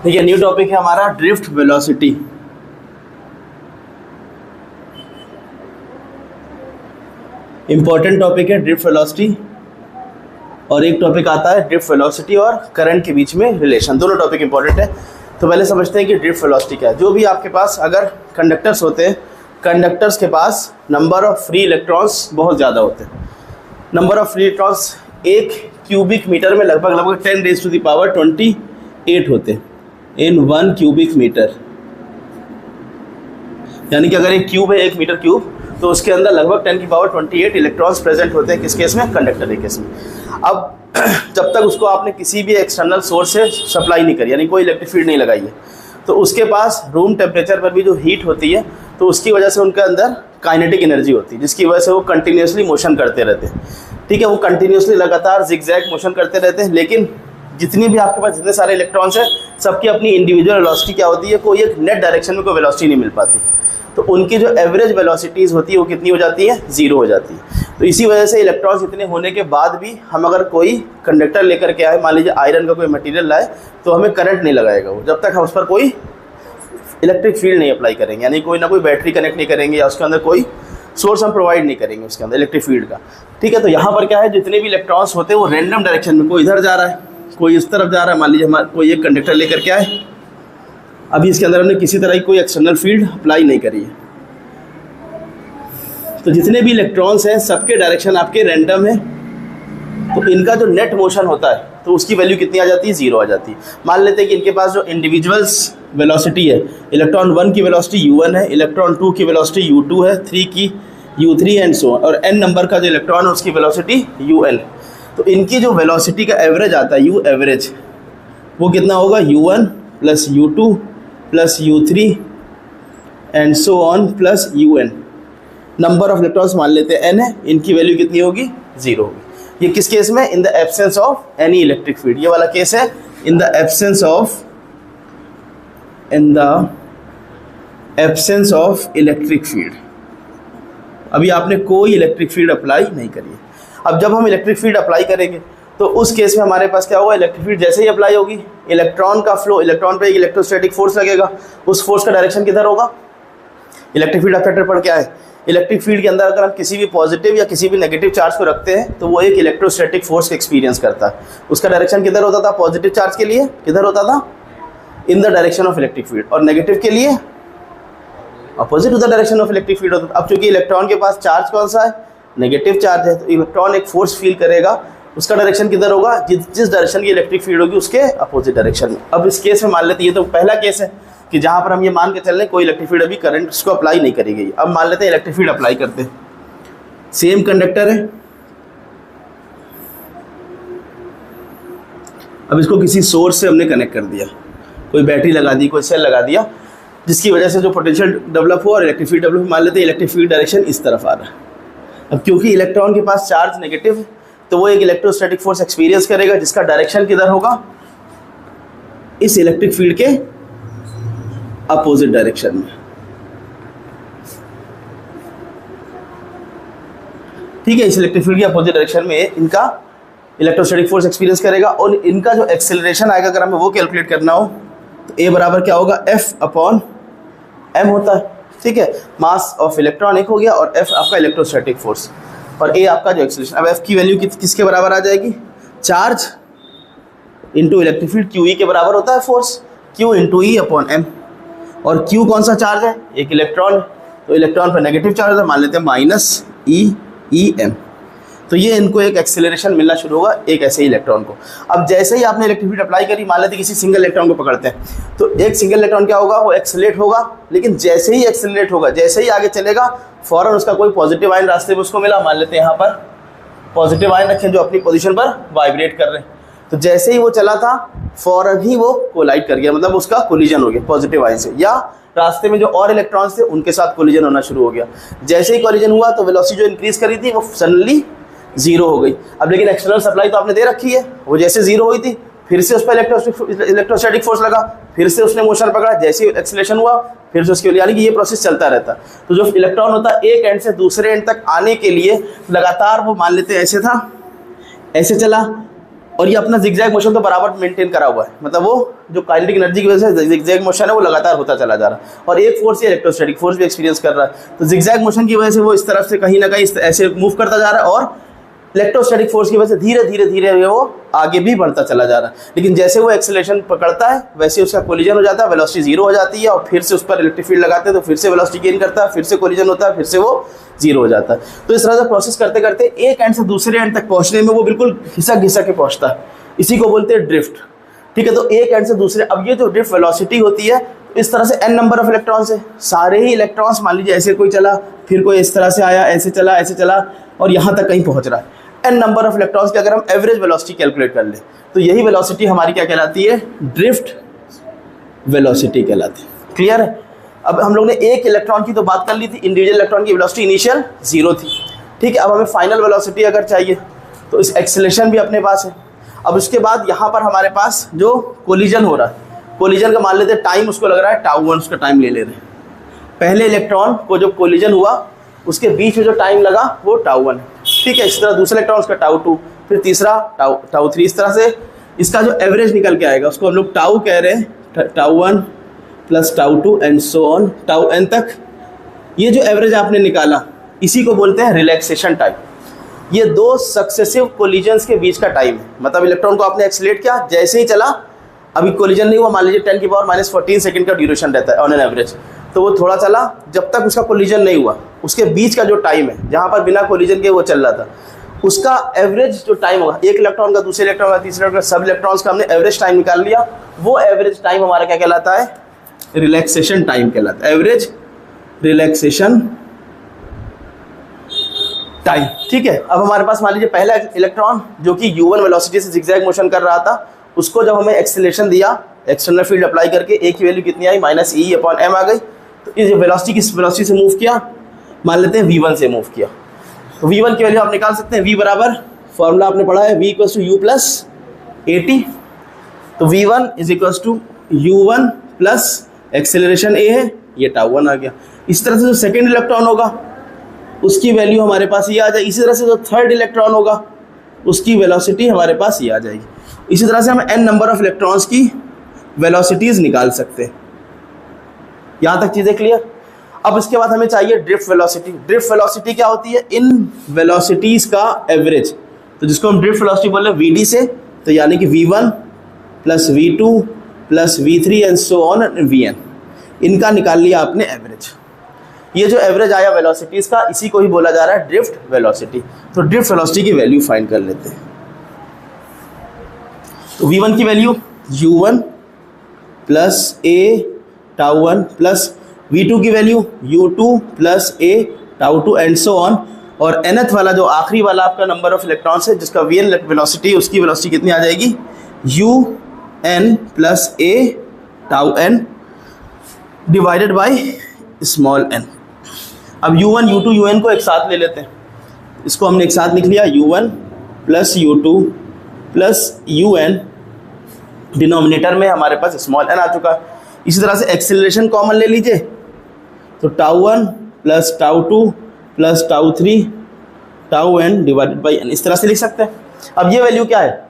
देखिए new topic है हमारा ड्रिफ्ट वेलोसिटी। इंपॉर्टेंट टॉपिक है ड्रिफ्ट वेलोसिटी, और एक टॉपिक आता है ड्रिफ्ट वेलोसिटी और करंट के बीच में रिलेशन। दोनों टॉपिक इंपॉर्टेंट है। तो पहले समझते हैं कि ड्रिफ्ट वेलोसिटी क्या है। जो भी आपके पास अगर कंडक्टर्स होते हैं, कंडक्टर्स के पास नंबर ऑफ फ्री इलेक्ट्रॉन्स बहुत ज़्यादा होते हैं। नंबर ऑफ फ्री इलेक्ट्रॉन्स एक क्यूबिक मीटर में लगभग 10⁻28 होते हैं इन 1 क्यूबिक मीटर। यानी कि अगर एक क्यूब है 1 मीटर क्यूब, तो उसके अंदर लगभग 10⁻28 इलेक्ट्रॉन्स प्रेजेंट होते हैं। किस केस में? कंडक्टर के केस में। अब जब तक उसको आपने किसी भी एक्सटर्नल सोर्स से सप्लाई नहीं करी, यानी कोई इलेक्ट्रिक फील्ड नहीं लगाई है, तो उसके पास रूम टेम्परेचर पर भी जो हीट होती है, तो उसकी वजह से उनके अंदर काइनेटिक एनर्जी होती है, जिसकी वजह से वो कंटिन्यूसली मोशन करते रहते हैं। ठीक है, वो कंटिन्यूसली लगातार जिगजैग मोशन करते रहते हैं। लेकिन जितनी भी आपके पास जितने सारे इलेक्ट्रॉन्स हैं, सबकी अपनी इंडिविजुअल वेलोसिटी क्या होती है, कोई एक नेट डायरेक्शन में कोई वेलोसिटी नहीं मिल पाती। तो उनकी जो एवरेज वेलोसिटीज़ होती है वो कितनी हो जाती है? 0 हो जाती है। तो इसी वजह से इलेक्ट्रॉन्स इतने होने के बाद भी हम अगर कोई कंडक्टर लेकर के आए, मान लीजिए आयरन का कोई मटेरियल लाए, तो हमें करंट नहीं लगाएगा वो, जब तक हम उस पर कोई इलेक्ट्रिक फील्ड नहीं अप्लाई करेंगे, यानी कोई ना कोई बैटरी कनेक्ट नहीं करेंगे या उसके अंदर कोई सोर्स हम प्रोवाइड नहीं करेंगे उसके अंदर इलेक्ट्रिक फील्ड का। ठीक है, तो यहाँ पर क्या है, जितने भी इलेक्ट्रॉन्स होते हैं वो रैंडम डायरेक्शन में, कोई इधर जा रहा है, कोई इस तरफ जा रहा है। मान लीजिए हमारा कोई एक कंडक्टर लेकर के आए, अभी इसके अंदर हमने किसी तरह की कोई एक्सटर्नल फील्ड अप्लाई नहीं करी है, तो जितने भी इलेक्ट्रॉन्स हैं सबके डायरेक्शन आपके रैंडम है। तो इनका जो नेट मोशन होता है, तो उसकी वैल्यू कितनी आ जाती है? 0 आ जाती है। मान लेते हैं कि इनके पास जो इंडिविजुअल्स वेलोसिटी है, इलेक्ट्रॉन 1 की वेलोसिटी u1 है, इलेक्ट्रॉन 2 की वेलोसिटी u2 है, 3 की u3 एंड सो, और n नंबर का जो इलेक्ट्रॉन है उसकी वेलोसिटी un। तो इनकी जो वेलोसिटी का एवरेज आता है, u एवरेज, वो कितना होगा? u1 plus u2 plus u3 and so on plus un। Number of electrons मान लेते हैं n है, इनकी वैल्यू कितनी होगी? 0 होगी। ये किस केस में? In the absence of any electric field. ये वाला केस है in the absence of electric field. अभी आपने कोई इलेक्ट्रिक फील्ड अप्लाई नहीं करी है। अब जब हम इलेक्ट्रिक फील्ड अप्लाई करेंगे, तो उस केस में हमारे पास क्या होगा? इलेक्ट्रिक फील्ड जैसे ही अप्लाई होगी, इलेक्ट्रॉन का फ्लो, इलेक्ट्रॉन पे एक इलेक्ट्रोस्टैटिक फोर्स लगेगा, उस फोर्स का डायरेक्शन किधर होगा? इलेक्ट्रिक फील्ड अफेक्टेड पर क्या है? इलेक्ट्रिक फील्ड के अंदर अगर हम किसी भी पॉजिटिव या किसी भी नेगेटिव चार्ज को रखते हैं, तो वो एक इलेक्ट्रोस्टैटिक फोर्स एक्सपीरियंस करता है। उसका डायरेक्शन किधर होता था? पॉजिटिव चार्ज के लिए किधर होता था? In the direction of electric field, और नेगेटिव के लिए opposite to the direction of electric field होता था। अब चूंकि इलेक्ट्रॉन के पास चार्ज कौन सा है? नेगेटिव चार्ज है, तो इलेक्ट्रॉन एक फोर्स फील करेगा, उसका डायरेक्शन किधर होगा? जिस डायरेक्शन की इलेक्ट्रिक फील्ड होगी उसके अपोजिट डायरेक्शन में। अब इस केस में मान लेते हैं, ये तो पहला केस है कि जहाँ पर हम ये मान के चल रहे हैं कोई इलेक्ट्रिक फील्ड अभी करंट उसको अप्लाई नहीं करी गई। अब मान लेते हैं इलेक्ट्रिक फील्ड अप्लाई करते हैं। सेम कंडक्टर है, अब इसको किसी सोर्स से हमने कनेक्ट कर दिया, कोई बैटरी लगा दी, कोई सेल लगा दिया, जिसकी वजह से जो पोटेंशियल डेवलप हुआ और इलेक्ट्रिक फील्ड डेवलप। मान लेते हैं इलेक्ट्रिक फील्ड डायरेक्शन इस तरफ आ रहा है। अब क्योंकि इलेक्ट्रॉन के पास चार्ज नेगेटिव है, तो वो एक इलेक्ट्रोस्टैटिक फोर्स एक्सपीरियंस करेगा, जिसका डायरेक्शन किधर होगा? इस इलेक्ट्रिक फील्ड के अपोजिट डायरेक्शन में। ठीक है, इस इलेक्ट्रिक फील्ड के अपोजिट डायरेक्शन में इनका इलेक्ट्रोस्टैटिक फोर्स एक्सपीरियंस करेगा, और इनका जो एक्सेलरेशन आएगा, अगर हमें वो कैलकुलेट करना हो, तो ए बराबर क्या होगा? F/m होता है। ठीक है, मास ऑफ इलेक्ट्रॉन एक हो गया, और F आपका इलेक्ट्रोस्टैटिक फोर्स, और ए आपका जो एक्सेलरेशन। अब F की वैल्यू किसके बराबर आ जाएगी? Charge into electric field, QE के बराबर होता है फोर्स, Q इंटू E/m। और Q कौन सा चार्ज है? एक इलेक्ट्रॉन, तो इलेक्ट्रॉन पर नेगेटिव चार्ज है, मान लेते हैं -E/m। तो ये इनको एक एक्सेलरेशन मिलना शुरू होगा एक ऐसे ही इलेक्ट्रॉन को। अब जैसे ही आपने इलेक्ट्रिक फील्ड अप्लाई करी, मान लेते हैं किसी सिंगल इलेक्ट्रॉन को पकड़ते हैं, तो एक सिंगल इलेक्ट्रॉन क्या होगा? वो एक्सेलरेट होगा, लेकिन जैसे ही एक्सेलरेट होगा, जैसे ही आगे चलेगा, फौरन उसका कोई पॉजिटिव आयन रास्ते में उसको मिला। मान लेते हैं यहाँ पर पॉजिटिव आयन रखें जो अपनी पोजिशन पर वाइब्रेट कर रहे हैं, तो जैसे ही वो चला था, फौरन ही वो कोलाइड कर गया, मतलब उसका कोलिजन हो गया पॉजिटिव आयन से, या रास्ते में जो और इलेक्ट्रॉन्स थे उनके साथ कोलिजन होना शुरू हो गया। जैसे ही कोलिजन हुआ, तो वेलोसिटी जो इंक्रीज करी थी वो सडनली 0 हो गई। अब लेकिन एक्सटर्नल सप्लाई तो आपने दे रखी है, वो जैसे 0 हुई थी, फिर से उस पर इलेक्ट्रोस्टैटिक फोर्स लगा, फिर से उसने मोशन पकड़ा, जैसे ही एक्सेलरेशन हुआ फिर से उसके लिए, यानी कि ये प्रोसेस चलता रहता। तो जो इलेक्ट्रॉन होता है एक एंड से दूसरे एंड तक आने के लिए लगातार वो, मान लेते हैं ऐसे था, ऐसे चला, और ये अपना जिगजैग मोशन तो बराबर मेंटेन करा हुआ है, मतलब वो जो काइनेटिक एनर्जी की वजह से जिगजैग मोशन है वो लगातार होता चला जा रहा है, और एक फोर्स ये इलेक्ट्रोस्टैटिक फोर्स भी एक्सपीरियंस कर रहा है। तो जिगजैग मोशन की वजह से वो इस तरफ से कहीं ना कहीं ऐसे मूव करता जा रहा है, और इलेक्ट्रोस्टैटिक फोर्स की वजह से धीरे धीरे धीरे वो आगे भी बढ़ता चला जा रहा है। लेकिन जैसे वो एक्सेलरेशन पकड़ता है वैसे उसका कोलिजन हो जाता है, वेलोसिटी जीरो हो जाती है, और फिर से उस पर इलेक्ट्रिक फील्ड लगाते हैं तो फिर से वेलोसिटी गेन करता है, फिर से कोलिजन होता है, फिर से वो जीरो हो जाता है। तो इस तरह से प्रोसेस करते करते एक एंड से दूसरे एंड तक पहुंचने में वो बिल्कुल घिसक घिसक के पहुंचता है, इसी को बोलते हैं ड्रिफ्ट। ठीक है, तो एक एंड से दूसरे, अब ये जो ड्रिफ्ट वेलोसिटी होती है इस तरह से n नंबर ऑफ इलेक्ट्रॉन्स है, सारे ही इलेक्ट्रॉन्स मान लीजिए ऐसे कोई चला, फिर कोई इस तरह से आया, ऐसे चला और यहाँ तक कहीं पहुँच रहा है, n नंबर ऑफ इलेक्ट्रॉन्स की अगर हम एवरेज वेलोसिटी कैलकुलेट कर लें तो यही वेलोसिटी हमारी क्या कहलाती है, ड्रिफ्ट वेलोसिटी कहलाती है। क्लियर है? अब हम लोग ने एक इलेक्ट्रॉन की तो बात कर ली थी, इंडिविजुअल इलेक्ट्रॉन की वेलोसिटी इनिशियल जीरो थी। ठीक है, अब हमें फाइनल वेलोसिटी अगर चाहिए तो इस एक्सेलरेशन भी अपने पास है। अब उसके बाद यहाँ पर हमारे पास जो कोलिजन हो रहा है, कोलिजन का मान लेते हैं टाइम उसको लग रहा है टाउ 1, उसका टाइम ले रहे हैं। पहले इलेक्ट्रॉन को जो कोलिजन हुआ उसके बीच में जो टाइम लगा वो टाउ 1 है। ठीक है, इस तरह दूसरा इलेक्ट्रॉन उसका टाउ 2, फिर तीसरा टाउ 3, इस तरह से इसका जो एवरेज निकल के आएगा उसको हम लोग टाउ कह रहे हैं, tau 1 plus tau 2 and so on tau n तक। ये जो एवरेज आपने निकाला इसी को बोलते हैं रिलैक्सेशन टाइम। ये दो सक्सेसिव कोलिजन्स के बीच का टाइम है, मतलब इलेक्ट्रॉन को आपने एक्सीलरेट किया, जैसे ही चला, अभी कोलिजन नहीं हुआ, मान लीजिए 10⁻⁻14 सेकंड का ड्यूरेशन रहता है ऑन एन एवरेज, तो वो थोड़ा चला, जब तक उसका कोलिजन नहीं हुआ उसके बीच का जो टाइम है जहाँ पर बिना कोलिजन के वो चल रहा था, उसका एवरेज जो टाइम होगा, एक इलेक्ट्रॉन का, दूसरे इलेक्ट्रॉन का, तीसरे इलेक्ट्रॉन, सब इलेक्ट्रॉन्स का हमने एवरेज टाइम निकाल लिया, वो एवरेज टाइम हमारा क्या कहलाता है, रिलैक्सेशन टाइम कहलाता है, एवरेज रिलैक्सेशन टाइम। ठीक है, अब हमारे पास मान लीजिए पहला इलेक्ट्रॉन जो कि u1 वेलोसिटी से जिगजैग मोशन कर रहा था, उसको जब हमें एक्सेलरेशन दिया, एक्सटर्नल फील्ड अप्लाई करके, a की वैल्यू कितनी आई, -e/m आ गई, तो इस वेलोसिटी किस वेलोसिटी से मूव किया, मान लेते हैं v1 से मूव किया, तो v1 की वैल्यू आप निकाल सकते हैं, v बराबर, फॉर्मूला आपने पढ़ा है, v = u + at, तो v1 = u1 plus acceleration a है, ये टाउ 1 आ गया। इस तरह से जो सेकेंड इलेक्ट्रॉन होगा उसकी वैल्यू हमारे पास ये आ जाएगी, इसी तरह से जो थर्ड इलेक्ट्रॉन होगा उसकी वेलोसिटी हमारे पास ये आ जाएगी। इसी तरह से हम n नंबर ऑफ इलेक्ट्रॉन्स की वेलोसिटीज़ निकाल सकते हैं। यहाँ तक चीज़ें क्लियर? अब इसके बाद हमें चाहिए ड्रिफ्ट वेलोसिटी। ड्रिफ्ट वेलोसिटी क्या होती है, इन वेलोसिटीज़ का एवरेज, तो जिसको हम ड्रिफ्ट वेलोसिटी बोल रहे हैं vd से, तो यानी कि v1 + v2 + v3 and so on vn, इनका निकाल लिया आपने एवरेज। ये जो एवरेज आया वेलोसिटीज का, इसी को ही बोला जा रहा है ड्रिफ्ट वेलोसिटी। तो ड्रिफ्ट वेलोसिटी की वैल्यू फाइंड कर लेते हैं। तो v1 की value u1 plus a tau 1 plus v2 की value u2 plus a tau 2 and so on, और nth वाला जो आखिरी वाला आपका नंबर ऑफ इलेक्ट्रॉन्स है जिसका vn वेलोसिटी, उसकी वेलोसिटी कितनी आ जाएगी, un plus a tau n divided by small n। अब u1 u2 un को एक साथ ले लेते हैं, इसको हमने एक साथ लिख लिया, u1 plus u2 plus un, denominator में हमारे पास स्मॉल n आ चुका है। इसी तरह से एक्सेलरेशन कॉमन ले लीजिए, तो tau 1 plus tau 2 plus tau 3 tau n divided by n, इस तरह से लिख सकते हैं। अब ये वैल्यू क्या है,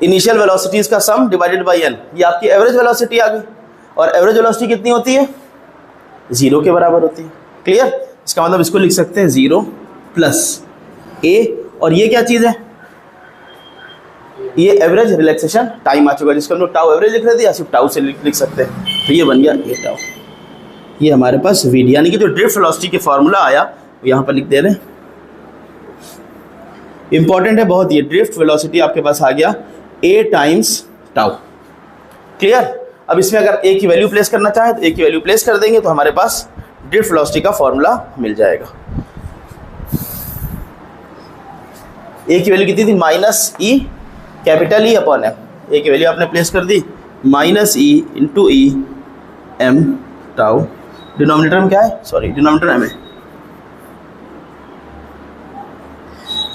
इनिशियल वेलोसिटीज़ का सम डिवाइडेड बाई n, ये आपकी एवरेज वेलोसिटी आ गई, और एवरेज वेलोसिटी कितनी होती है, 0 के बराबर होती है। क्लियर? इसका मतलब इसको लिख सकते हैं 0 प्लस a, और ये क्या चीज़ है, ये एवरेज रिलैक्सेशन टाइम आ चुका है, जिसको हम लोग टाउ एवरेज लिख रहे थे, या सिर्फ टाउ से लिख सकते हैं, तो ये बन गया a टाउ। ये हमारे पास vd, यानी कि जो ड्रिफ्ट वेलोसिटी के फॉर्मूला आया वो यहाँ पर लिख दे रहे हैं। इंपॉर्टेंट है बहुत, ये ड्रिफ्ट वेलोसिटी आपके पास आ गया a टाइम्स टाउ। क्लियर? अब इसमें अगर a की वैल्यू प्लेस करना चाहे तो a की वैल्यू प्लेस कर देंगे, तो हमारे पास ड्रिफ्ट वेलोसिटी का फॉर्मूला मिल जाएगा। a की वैल्यू कितनी थी, -e कैपिटल E/m, a की वैल्यू आपने प्लेस कर दी, -e × e m tau, denominator में क्या है, सॉरी डिनोमिनेटर m है,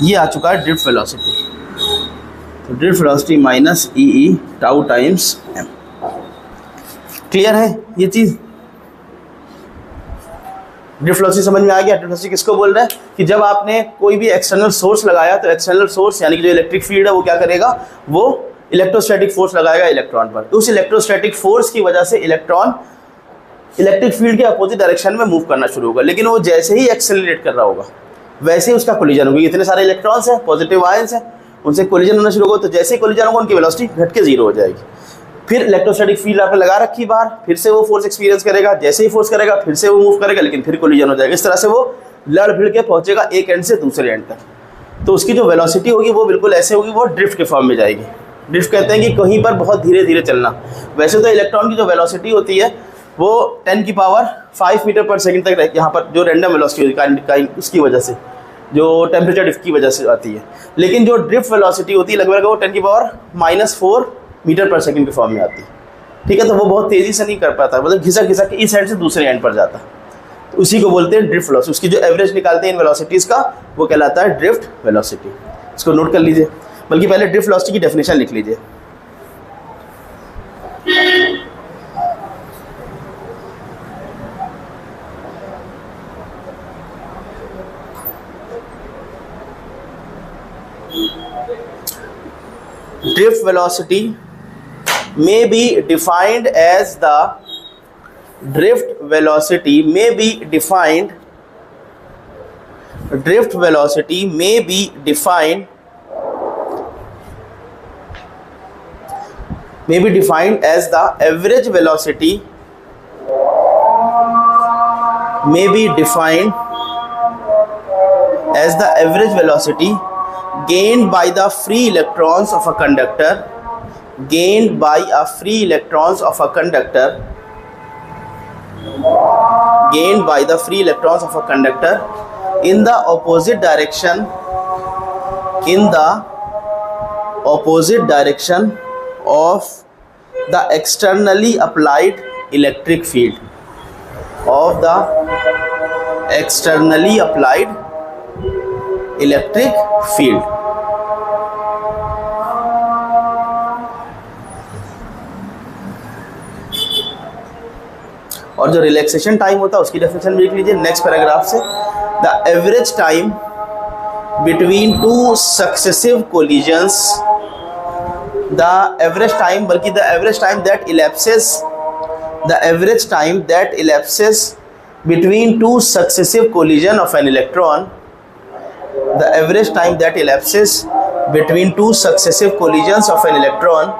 ये आ चुका है ड्रिफ्ट वेलोसिटी। तो drift velocity -e tau times m। Clear है ये चीज़? ड्रिफ्ट वेलोसिटी समझ में आ गया। ड्रिफ्ट वेलोसिटी किसको बोल रहा है कि जब आपने कोई भी एक्सटर्नल सोर्स लगाया तो एक्सटर्नल सोर्स यानी कि जो इलेक्ट्रिक फील्ड है वो क्या करेगा, वो इलेक्ट्रोस्टैटिक फोर्स लगाएगा इलेक्ट्रॉन पर। उस इलेक्ट्रोस्टैटिक फोर्स की वजह से इलेक्ट्रॉन इलेक्ट्रिक फील्ड के अपोजिट डायरेक्शन में मूव करना शुरू होगा, लेकिन वो जैसे ही एक्सेलरेट कर रहा होगा वैसे ही उसका कोलिजन होगा। इतने सारे इलेक्ट्रॉन्स हैं, पॉजिटिव आयंस हैं, उनसे कोलिजन होना शुरू होगा, तो जैसे ही कोलिजन होगा उनकी वेलोसिटी घट के जीरो हो जाएगी। फिर इलेक्ट्रोस्टैटिक फील्ड आपने लगा रखी बाहर, फिर से वो फोर्स एक्सपीरियंस करेगा, जैसे ही फोर्स करेगा फिर से वो मूव करेगा, लेकिन फिर कोलिजन हो जाएगा। इस तरह से वो लड़ भिड़ के पहुंचेगा एक एंड से दूसरे एंड तक। तो उसकी जो वेलोसिटी होगी वो बिल्कुल ऐसे होगी, वो ड्रिफ्ट के फॉर्म में जाएगी। ड्रिफ्ट कहते हैं कि कहीं पर बहुत धीरे धीरे चलना। वैसे तो इलेक्ट्रॉन की जो वेलोसिटी होती है वो 10 की पावर 5 मीटर पर सेकंड तक रहती है, यहाँ पर जो रैंडम वेलोसिटी होती है उसकी वजह से, जो टेम्परेचर ड्रिफ्ट की वजह से आती है। लेकिन जो ड्रिफ्ट वेलोसिटी होती है लगभग वो 10 की पावर -4 मीटर पर सेकंड के फॉर्म में आती है। ठीक है, तो वो बहुत तेज़ी से नहीं कर पाता, मतलब घिसक घिसक के इस एंड से दूसरे एंड पर जाता। तो उसी को बोलते हैं ड्रिफ्ट वेलोसिटी। उसकी जो एवरेज निकालते हैं इन वेलोसिटीज़ का वो कहलाता है ड्रिफ्ट वेलोसिटी। इसको नोट कर लीजिए, बल्कि पहले ड्रिफ्ट वेलोसिटी की डेफिनेशन लिख लीजिए। Drift velocity may be defined as the drift velocity may be defined as the average velocity gained by the free electrons of a conductor in the opposite direction of the externally applied electric field और जो relaxation time होता है उसकी definition भी लिख लीजिए next paragraph से। The average time between two successive collisions, the average time that elapses between two successive collision of an electron, the average time that elapses between two successive collisions of an electron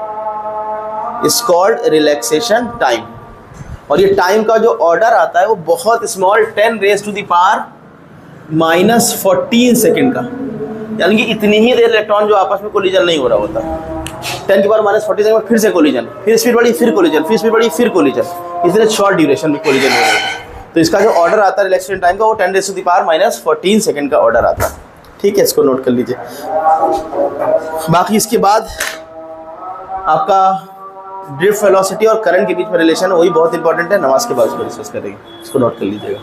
is called relaxation time। और ये time का जो order आता है वो बहुत small 10⁻⁻14 second का, यानी कि इतनी ही देर इलेक्ट्रॉन जो आपस में कोलिजन नहीं हो रहा होता। 10⁻⁻14 सेकेंड में फिर से कोलिजन, फिर स्पीड बढ़ी, फिर कोलिजन, फिर स्पीड बढ़ी, फिर कोलिजन, इसलिए शॉर्ट ड्यूरेशन में कोलिजन हो रहा है। तो इसका जो ऑर्डर आता है रिलैक्सेशन टाइम का वो 10⁻⁻14 सेकेंड का ऑर्डर आता है। ठीक है, इसको नोट कर लीजिए। बाकी इसके बाद आपका ड्रिफ्ट वेलोसिटी और करंट के बीच में रिलेशन वही बहुत इंपॉर्टेंट है, नमाज के बाद उसको डिस्कस करेंगे। इसको नोट कर लीजिएगा।